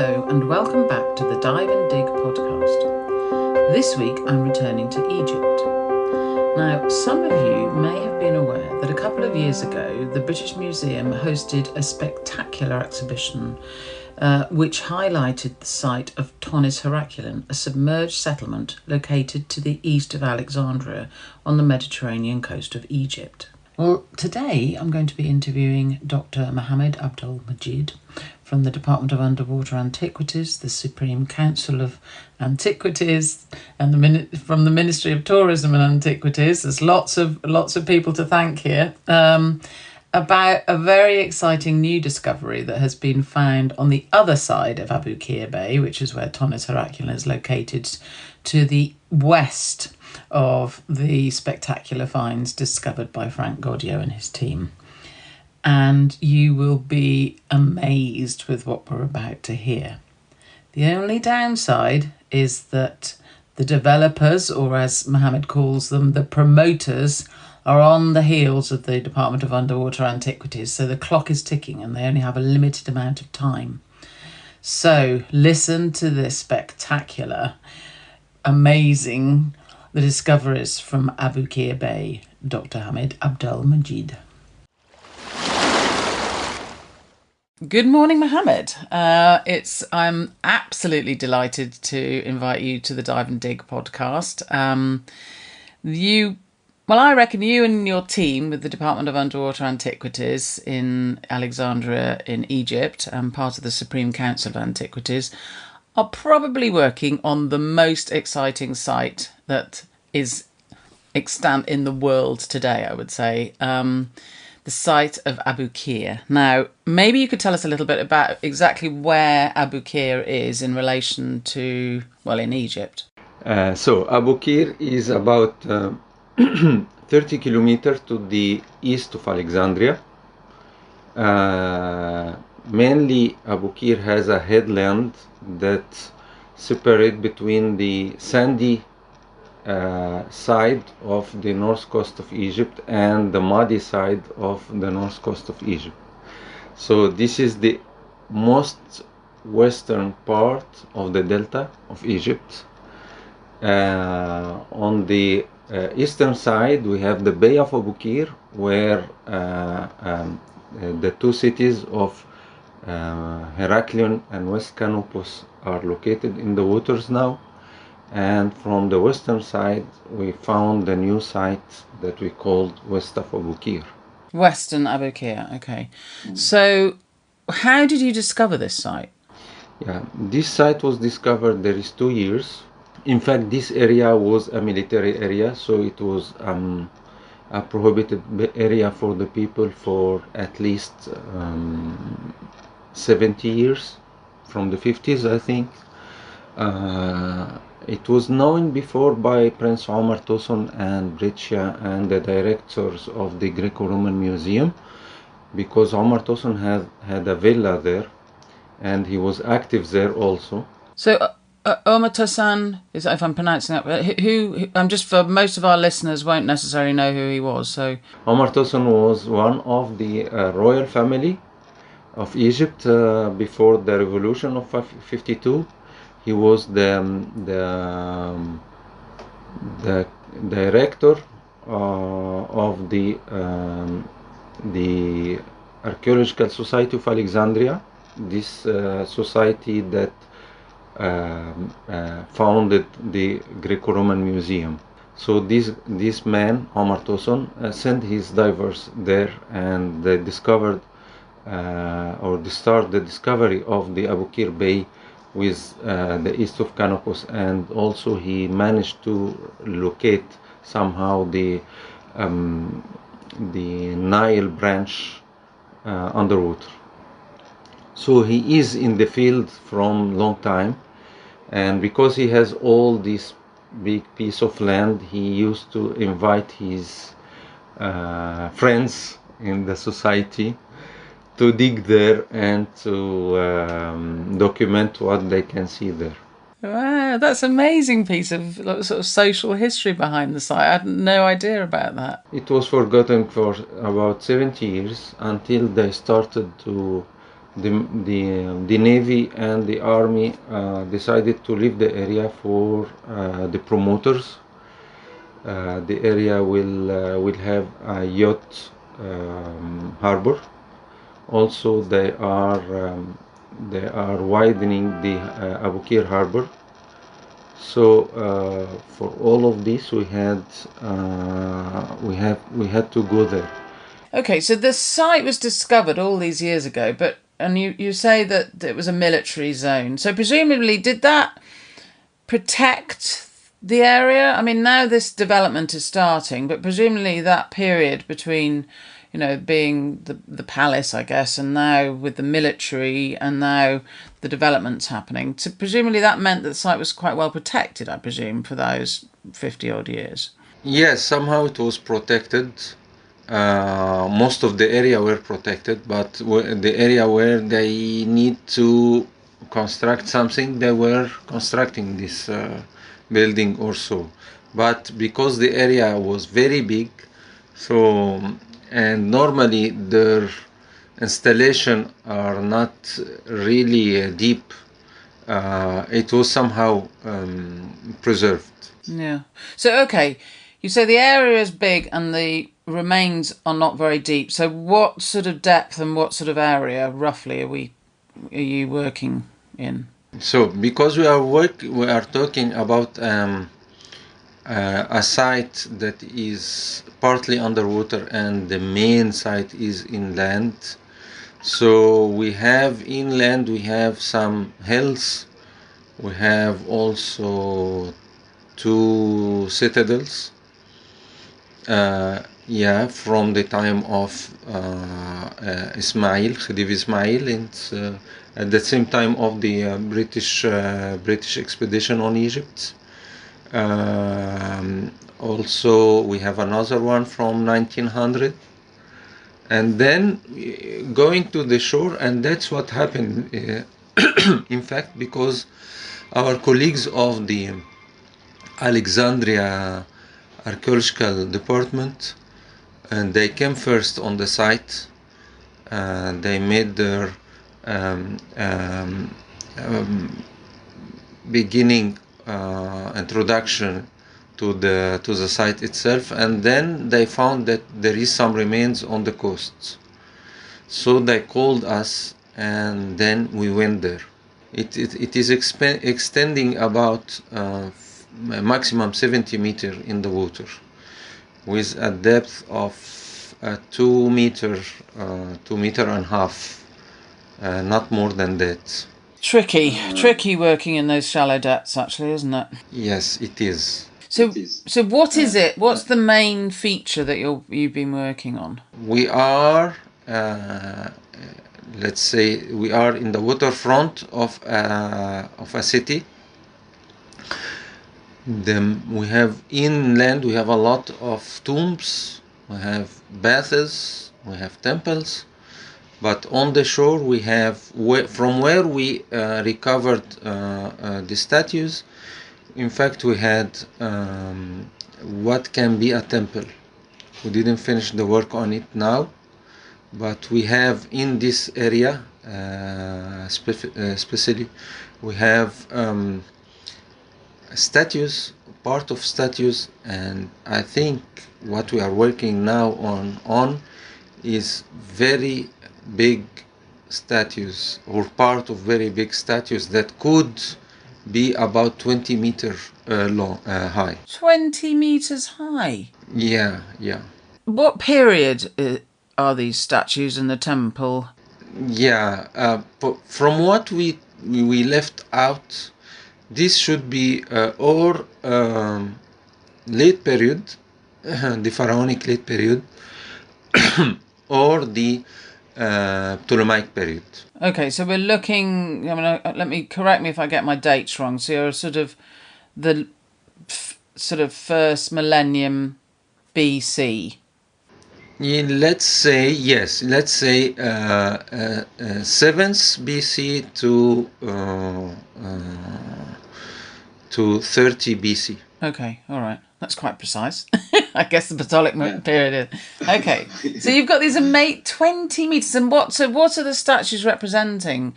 Hello and welcome back to the Dive and Dig podcast. This week I'm returning to Egypt. Now, some of you may have been aware that a couple of years ago the British Museum hosted a spectacular exhibition which highlighted the site of Thonis-Heracleion, a submerged settlement located to the east of Alexandria on the Mediterranean coast of Egypt. Well, today I'm going to be interviewing Dr Mohamed Abdel-Maguid from the Department of Underwater Antiquities, the Supreme Council of Antiquities, and from the Ministry of Tourism and Antiquities. There's lots of people to thank here, about a very exciting new discovery that has been found on the other side of Abu Qir Bay, which is where Thonis-Heracleion is located, to the west of the spectacular finds discovered by Frank Gaudio and his team. And you will be amazed with what we're about to hear. The only downside is that the developers, or as Mohammed calls them, the promoters, are on the heels of the Department of Underwater Antiquities, so the clock is ticking and they only have a limited amount of time. So listen to this spectacular, amazing, the discoveries from Abu Qir Bay, Dr Mohamed Abdel-Maguid. Good morning, Mohammed. I'm absolutely delighted to invite you to the Dive and Dig podcast. I reckon you and your team with the Department of Underwater Antiquities in Alexandria in Egypt, and part of the Supreme Council of Antiquities, are probably working on the most exciting site that is extant in the world today, I would say. The site of Abu Qir. Now, maybe you could tell us a little bit about exactly where Abu Qir is in relation to, in Egypt. So Abu Qir is about 30 kilometers to the east of Alexandria. Mainly, Abu Qir has a headland that separates between the sandy side of the north coast of Egypt and the muddy side of the north coast of Egypt. So this is the most western part of the delta of Egypt. On the eastern side we have the Bay of Abu Qir, where the two cities of Heracleion and West Canopus are located in the waters now. And from the western side, we found the new site that we called West of Abu Qir. Western Abu Qir, okay. So, how did you discover this site? Yeah, this site was discovered there is 2 years. In fact, this area was a military area, so it was a prohibited area for the people for at least 70 years, from the 50s, I think. It was known before by Prince Omar Toussoun and Brescia and the directors of the Graeco-Roman Museum, because Omar Toussoun had a villa there and he was active there also. So Omar Toussoun, if I'm pronouncing that, who just for most of our listeners won't necessarily know who he was. So Omar Toussoun was one of the royal family of Egypt before the revolution of 52. He was the director of the Archaeological Society of Alexandria, this society that founded the Graeco-Roman Museum. So this man, Omar Toussoun, sent his divers there, and they discovered started the discovery of the Abu Qir Bay with the east of Canopus, and also he managed to locate somehow the Nile branch underwater. So he is in the field from long time, and because he has all this big piece of land, he used to invite his friends in the society to dig there and to document what they can see there. Wow, that's an amazing piece of sort of social history behind the site. I had no idea about that. It was forgotten for about 70 years until they started to the Navy and the Army decided to leave the area for the promoters. The area will have a yacht harbor. Also, they are widening the Abu Qir harbor. So for all of this, we had to go there. Okay, so the site was discovered all these years ago, and you say that it was a military zone. So presumably, did that protect the area? I mean, now this development is starting, but presumably that period between, being the palace, I guess, and now with the military, and now the development's happening. So presumably that meant that the site was quite well protected, I presume, for those 50 odd years. Yes, somehow it was protected. Most of the area were protected, but the area where they need to construct something, they were constructing this building or so. But because the area was very big, and normally their installation are not really deep, it was somehow preserved. Yeah. So, okay, you say the area is big and the remains are not very deep. So what sort of depth and what sort of area, roughly, are you working in? So, because we are talking about a site that is partly underwater and the main site is inland. So we have inland, we have some hills, we have also 2 citadels. From the time of Khedive Ismail, and at the same time of the British expedition on Egypt. Also, we have another one from 1900, and then going to the shore, and that's what happened. In fact, because our colleagues of the Alexandria archaeological department, and they came first on the site. They made their beginning introduction to the site itself, and then they found that there is some remains on the coast. So they called us, and then we went there. It is extending about maximum 70 meters in the water, with a depth of 2 meters, 2.5 meters, not more than that. Tricky working in those shallow depths, actually, isn't it? Yes, it is. So what is it? What's the main feature that you've been working on? We are, let's say, we are in the waterfront of a city. Then we have inland, we have a lot of tombs, we have baths, we have temples, but on the shore we have, from where we recovered the statues, in fact we had what can be a temple. We didn't finish the work on it now, but we have in this area, especially, we have statues, part of statues, and I think what we are working now on is very big statues, or part of very big statues that could be about 20 meters long, high. 20 meters high? Yeah. What period are these statues in the temple? Yeah, from what we left out, this should be or late period, the pharaonic late period, or the Ptolemaic period. Okay, so we're looking. Let me correct me if I get my dates wrong. So you're sort of the first millennium BC. Yeah, let's say yes. Let's say 7th BC to 30 BC. Okay, all right, That's quite precise. I guess the Ptolemaic period is. Okay, so you've got these 20 metres, and what are the statues representing?